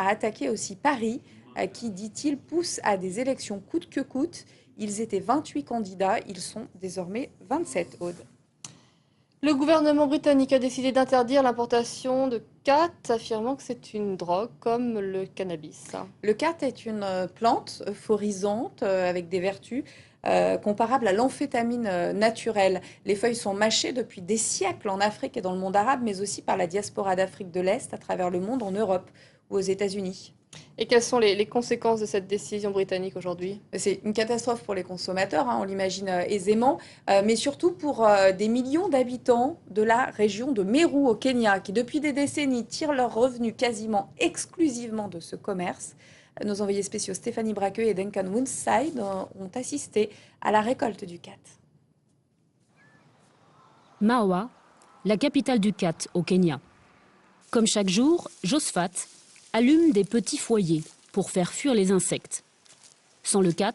a attaqué aussi Paris, qui, dit-il, pousse à des élections coûte que coûte. Ils étaient 28 candidats, ils sont désormais 27, Aude. Le gouvernement britannique a décidé d'interdire l'importation de khat, affirmant que c'est une drogue comme le cannabis. Le khat est une plante euphorisante avec des vertus comparables à l'amphétamine naturelle. Les feuilles sont mâchées depuis des siècles en Afrique et dans le monde arabe, mais aussi par la diaspora d'Afrique de l'Est à travers le monde, en Europe ou aux États-Unis. Et quelles sont les conséquences de cette décision britannique aujourd'hui? C'est une catastrophe pour les consommateurs, hein, on l'imagine aisément, mais surtout pour des millions d'habitants de la région de Meru au Kenya, qui depuis des décennies tirent leurs revenus quasiment exclusivement de ce commerce. Nos envoyés spéciaux Stéphanie Braqueux et Duncan Woodside ont assisté à la récolte du khat. Mawa, la capitale du khat au Kenya. Comme chaque jour, Josphat allume des petits foyers pour faire fuir les insectes. Sans le khat,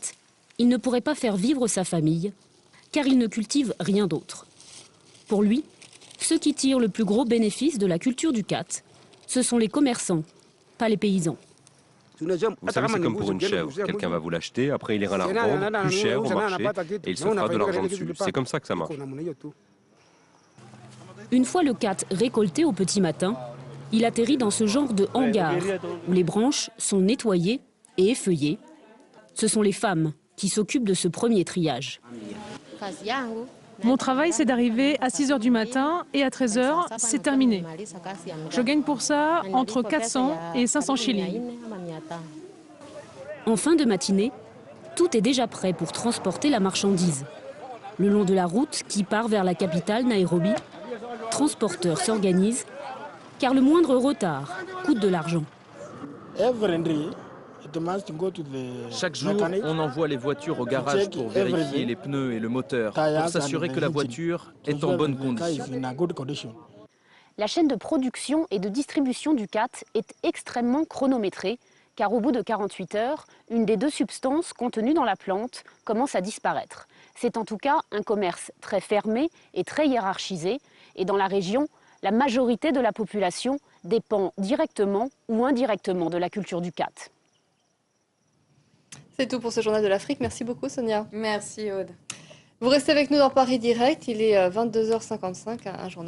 il ne pourrait pas faire vivre sa famille, car il ne cultive rien d'autre. Pour lui, ceux qui tirent le plus gros bénéfice de la culture du khat, ce sont les commerçants, pas les paysans. Vous savez, c'est comme pour une chèvre. Quelqu'un va vous l'acheter, après il ira la revendre plus cher au marché et il se fera de l'argent dessus. C'est comme ça que ça marche. Une fois le khat récolté au petit matin, il atterrit dans ce genre de hangar où les branches sont nettoyées et effeuillées. Ce sont les femmes qui s'occupent de ce premier triage. Mon travail, c'est d'arriver à 6 h du matin et à 13 h, c'est terminé. Je gagne pour ça entre 400 et 500 shillings. En fin de matinée, tout est déjà prêt pour transporter la marchandise. Le long de la route qui part vers la capitale, Nairobi, transporteurs s'organisent car le moindre retard coûte de l'argent. Chaque jour, on envoie les voitures au garage pour vérifier les pneus et le moteur, pour s'assurer que la voiture est en bonne condition. La chaîne de production et de distribution du khat est extrêmement chronométrée, car au bout de 48 heures, une des deux substances contenues dans la plante commence à disparaître. C'est en tout cas un commerce très fermé et très hiérarchisé, et dans la région, la majorité de la population dépend directement ou indirectement de la culture du khat. C'est tout pour ce journal de l'Afrique. Merci beaucoup, Sonia. Merci, Aude. Vous restez avec nous dans Paris Direct. Il est 22h55, un journal.